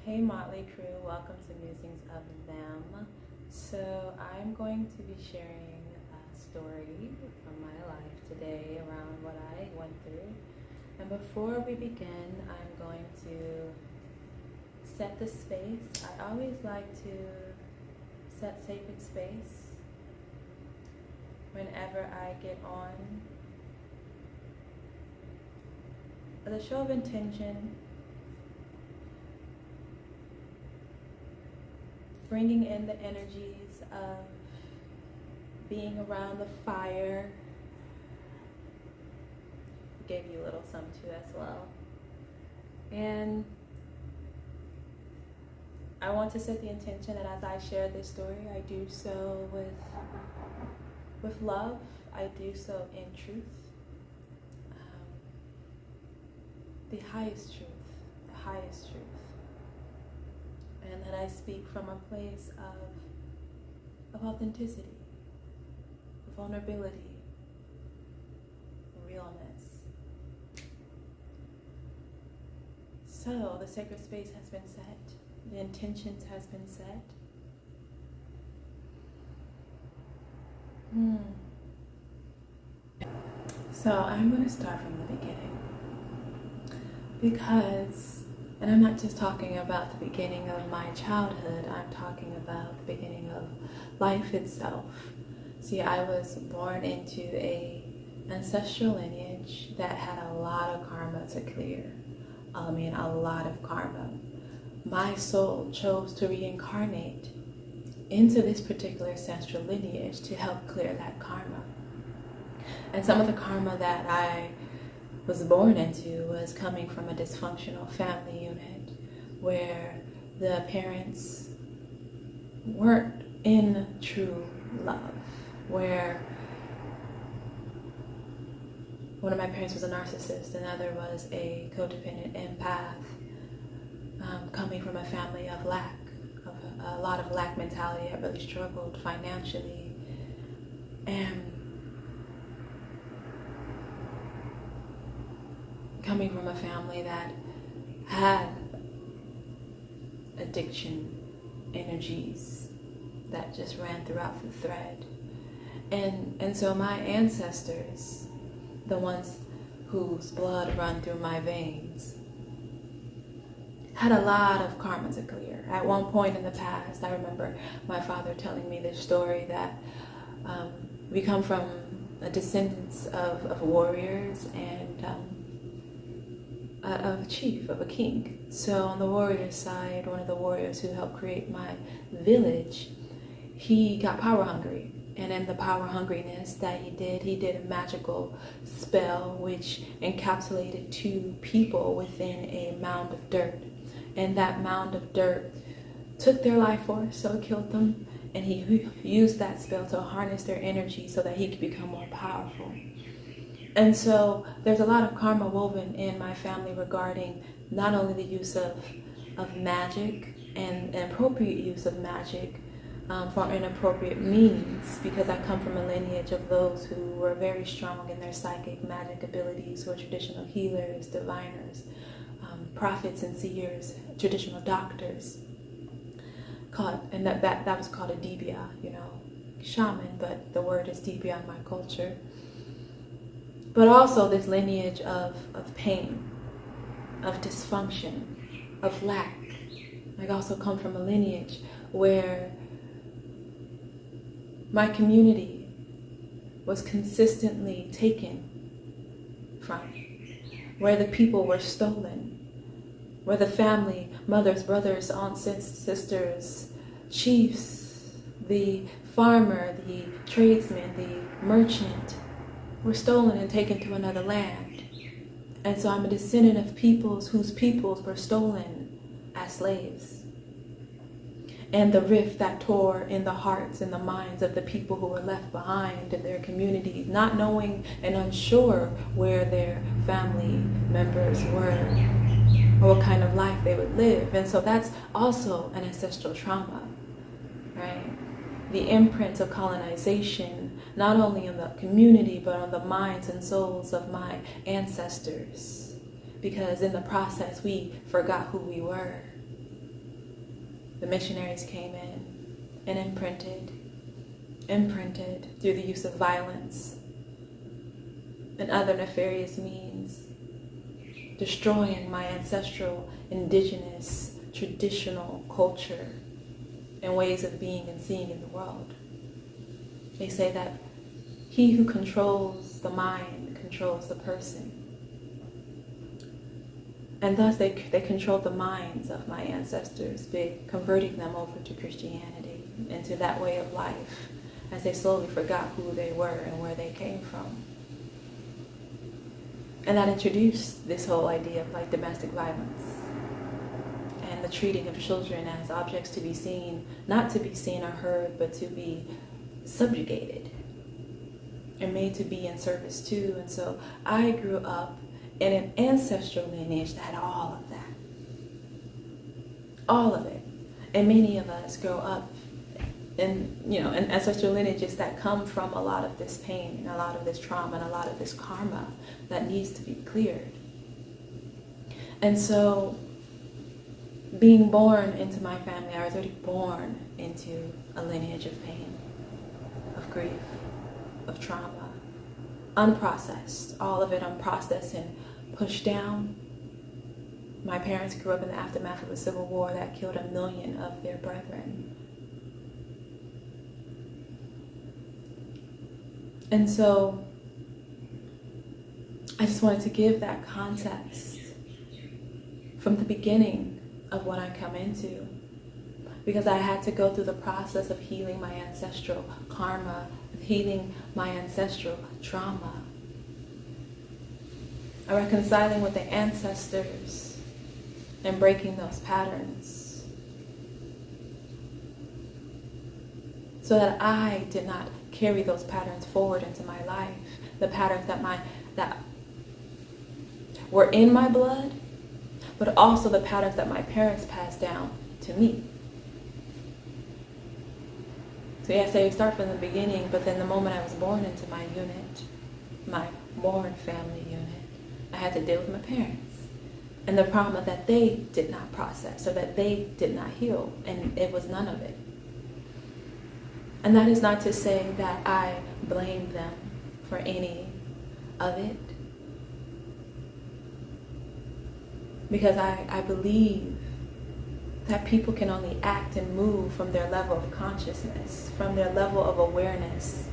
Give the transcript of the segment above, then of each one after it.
Hey Motley crew, welcome to Musings of Them. So I'm going to be sharing a story from my life today around what I went through. And before we begin, I'm going to set the space. I always like to set sacred space whenever I get on. The show of intention, bringing in the energies of being around the fire. Gave you a little something too as well. And I want to set the intention that as I share this story, I do so with love. I do so in truth. The highest truth. And that I speak from a place of authenticity, vulnerability, realness. So the sacred space has been set, the intentions has been set. So I'm going to start from the beginning. Because, and I'm not just talking about the beginning of my childhood, I'm talking about the beginning of life itself. See, I was born into an ancestral lineage that had a lot of karma to clear. A lot of karma. My soul chose to reincarnate into this particular ancestral lineage to help clear that karma. And some of the karma that I was born into was coming from a dysfunctional family unit where the parents weren't in true love, where one of my parents was a narcissist, another was a codependent empath, coming from a family of lack, of a lot of lack mentality. I really struggled financially, and coming from a family that had addiction energies that just ran throughout the thread. And so my ancestors, the ones whose blood run through my veins, had a lot of karma to clear. At one point in the past, I remember my father telling me this story that we come from a descendants of warriors and of a chief, of a king. So on the warrior side, one of the warriors who helped create my village, he got power hungry. And in the power hungriness that he did a magical spell which encapsulated two people within a mound of dirt. And that mound of dirt took their life force, so it killed them. And he used that spell to harness their energy so that he could become more powerful. And so there's a lot of karma woven in my family regarding not only the use of magic and appropriate use of magic for inappropriate means, because I come from a lineage of those who were very strong in their psychic magic abilities, who are traditional healers, diviners, prophets and seers, traditional doctors. And that was called a dibia, shaman, but the word is dibia in my culture. But also this lineage of pain, of dysfunction, of lack. I also come from a lineage where my community was consistently taken from, where the people were stolen, where the family, mothers, brothers, aunts, sisters, chiefs, the farmer, the tradesman, the merchant, were stolen and taken to another land. And so I'm a descendant of peoples whose peoples were stolen as slaves. And the rift that tore in the hearts and the minds of the people who were left behind in their communities, not knowing and unsure where their family members were or what kind of life they would live. And so that's also an ancestral trauma, right? The imprints of colonization, not only in the community, but on the minds and souls of my ancestors. Because in the process, we forgot who we were. the missionaries came in and imprinted through the use of violence and other nefarious means, destroying my ancestral, indigenous, traditional culture and ways of being and seeing in the world. They say that he who controls the mind controls the person. And thus they controlled the minds of my ancestors by converting them over to Christianity, into that way of life, as they slowly forgot who they were and where they came from. And that introduced this whole idea of like domestic violence and the treating of children as objects to be seen, not to be seen or heard, but to be subjugated and made to be in service to. And so I grew up in an ancestral lineage that had all of that. All of it. And many of us grow up in, in ancestral lineages that come from a lot of this pain and a lot of this trauma and a lot of this karma that needs to be cleared. And so being born into my family, I was already born into a lineage of pain, of grief, of trauma, unprocessed, all of it unprocessed and pushed down. My parents grew up in the aftermath of a civil war that killed 1 million of their brethren. And so I just wanted to give that context from the beginning of what I come into, because I had to go through the process of healing my ancestral karma, of healing my ancestral trauma, reconciling with the ancestors and breaking those patterns so that I did not carry those patterns forward into my life, the patterns that were in my blood, but also the patterns that my parents passed down to me. So yes, I start from the beginning, but then the moment I was born into my unit, my born family unit, I had to deal with my parents and the trauma that they did not process or that they did not heal, and it was none of it. And that is not to say that I blame them for any of it, because I believe that people can only act and move from their level of consciousness, from their level of awareness.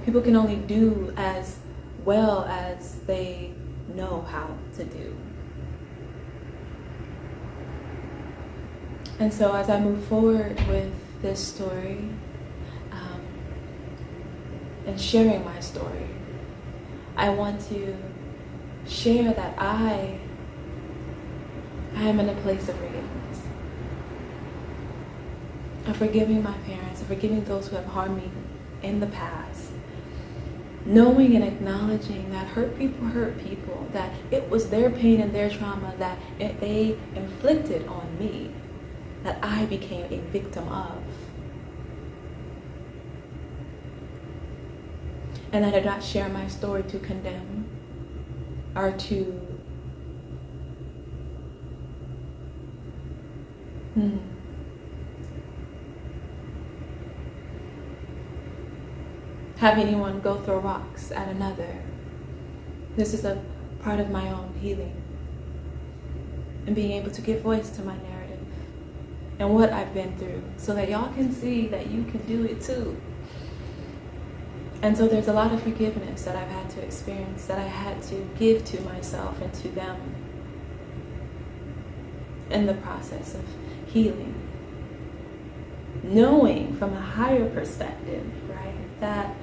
People can only do as well as they know how to do. And so as I move forward with this story, and sharing my story, I want to share that I am in a place of forgiveness. Of forgiving my parents, of forgiving those who have harmed me in the past. Knowing and acknowledging that hurt people, that it was their pain and their trauma that they inflicted on me, that I became a victim of. And I did not share my story to condemn or to have anyone go throw rocks at another. This is a part of my own healing and being able to give voice to my narrative and what I've been through so that y'all can see that you can do it too. And so there's a lot of forgiveness that I've had to experience, that I had to give to myself and to them in the process of healing. Knowing from a higher perspective, right, that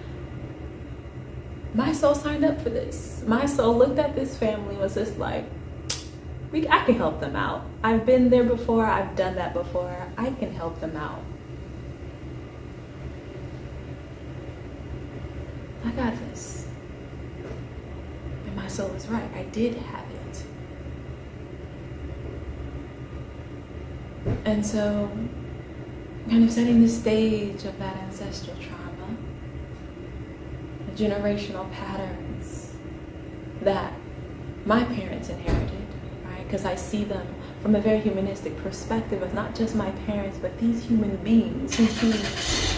my soul signed up for this. My soul looked at this family, was just like, I can help them out. I've been there before, I've done that before, I can help them out. I got this. And my soul is right. I did have it. And so, kind of setting the stage of that ancestral trauma, the generational patterns that my parents inherited, right? because I see them from a very humanistic perspective of not just my parents, but these human beings who choose.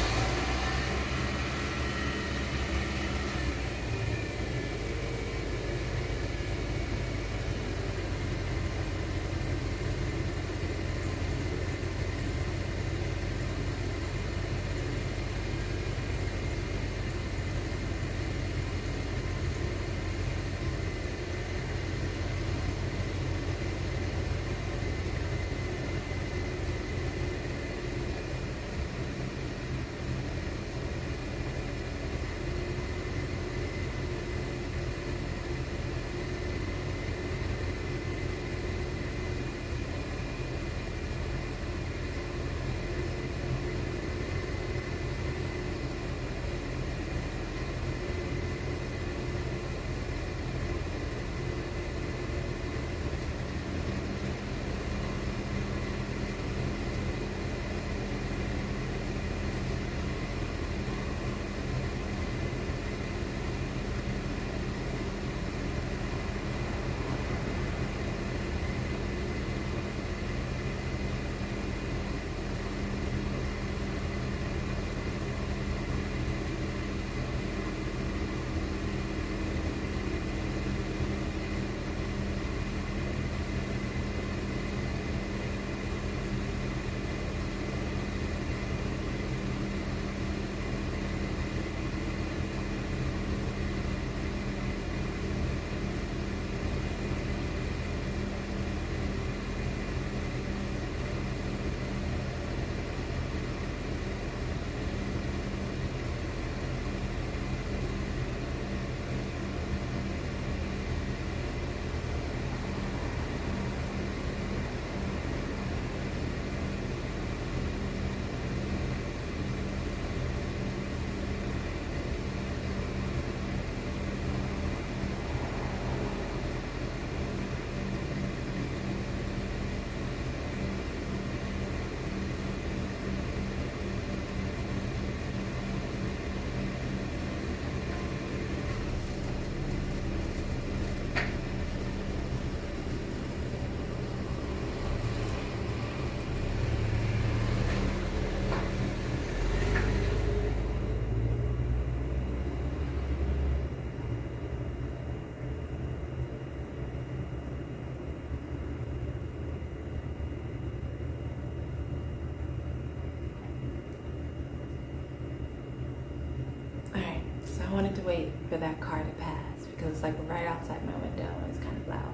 I wanted to wait for that car to pass because it's like right outside my window and it's kind of loud.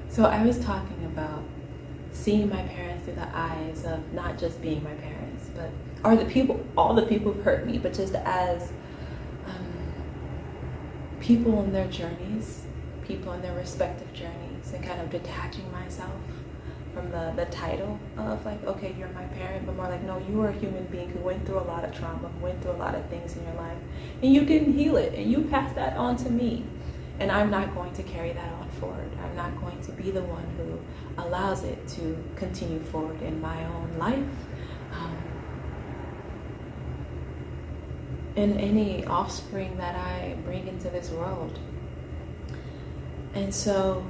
So I was talking about seeing my parents through the eyes of not just being my parents, but all the people who've hurt me, but just as people in their journeys, people in their respective journeys, and kind of detaching myself from the title of like, okay, you're my parent, but more like, no, you are a human being who went through a lot of trauma, who went through a lot of things in your life, and you didn't heal it, and you passed that on to me. And I'm not going to carry that on forward. I'm not going to be the one who allows it to continue forward in my own life. And any offspring that I bring into this world. And so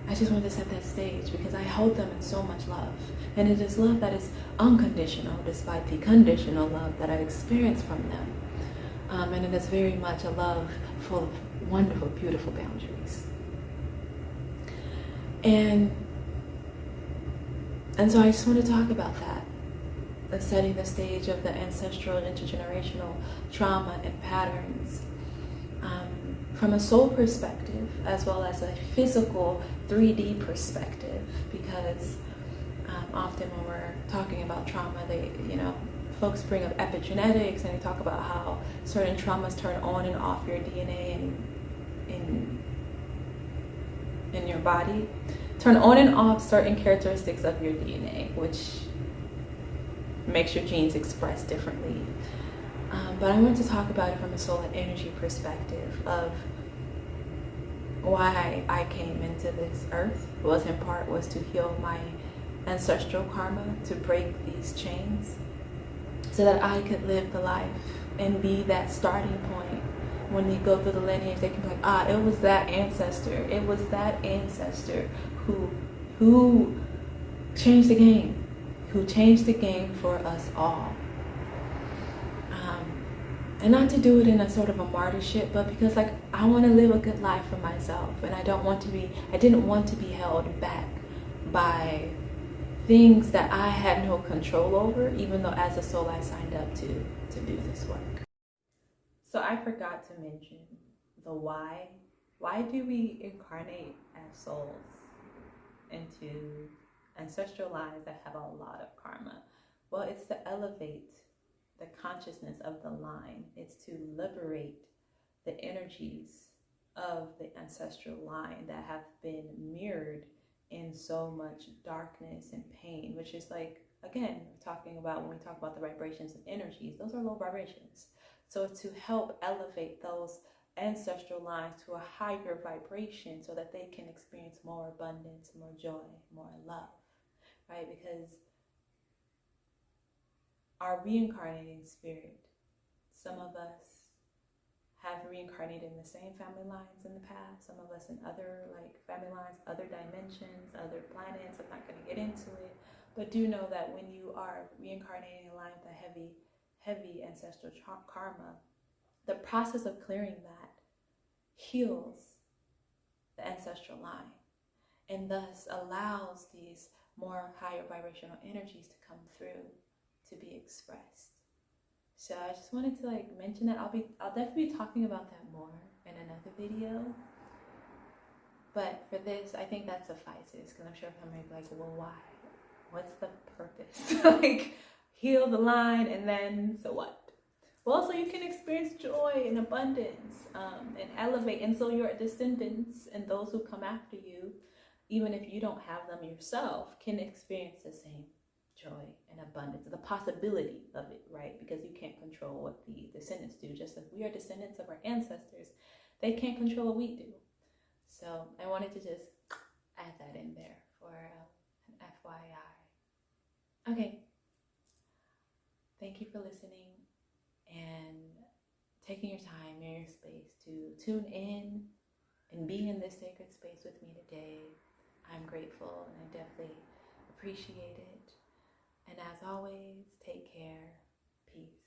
I just wanted to set that stage because I hold them in so much love. And it is love that is unconditional despite the conditional love that I experience from them. And it is very much a love full of wonderful, beautiful boundaries. And so I just want to talk about that. Setting the stage of the ancestral and intergenerational trauma and patterns from a soul perspective as well as a physical 3D perspective, because often when we're talking about trauma, folks bring up epigenetics and they talk about how certain traumas turn on and off your DNA in your body, turn on and off certain characteristics of your DNA, which makes your genes express differently. But I want to talk about it from a soul and energy perspective of why I came into this earth was to heal my ancestral karma, to break these chains so that I could live the life and be that starting point when you go through the lineage, they can be like, it was that ancestor. It was that ancestor who changed the game, who changed the game for us all. And not to do it in a sort of a martyrship, but because like I want to live a good life for myself, and I didn't want to be held back by things that I had no control over, even though as a soul I signed up to do this work. So I forgot to mention the why. Why do we incarnate as souls into ancestral lines that have a lot of karma? Well, it's to elevate the consciousness of the line. It's to liberate the energies of the ancestral line that have been mirrored in so much darkness and pain, which is like, again, talking about when we talk about the vibrations and energies, those are low vibrations. So it's to help elevate those ancestral lines to a higher vibration so that they can experience more abundance, more joy, more love, right? Because our reincarnating spirit, some of us have reincarnated in the same family lines in the past, some of us in other like family lines, other dimensions, other planets. I'm not going to get into it, but do know that when you are reincarnating in line with a heavy ancestral karma, the process of clearing that heals the ancestral line and thus allows these more higher vibrational energies to come through, to be expressed. So I just wanted to like mention that. I'll definitely be talking about that more in another video. But for this, I think that suffices, because I'm sure somebody will be like, well, why? What's the purpose? Like, heal the line and then so what? Well, so you can experience joy and abundance and elevate. And so your descendants and those who come after you, even if you don't have them yourself, can experience the same joy and abundance, the possibility of it, right? Because you can't control what the descendants do. Just like we are descendants of our ancestors, they can't control what we do. So I wanted to just add that in there for an FYI. Okay. Thank you for listening and taking your time in your space to tune in and be in this sacred space with me today. I'm grateful and I definitely appreciate it. And as always, take care. Peace.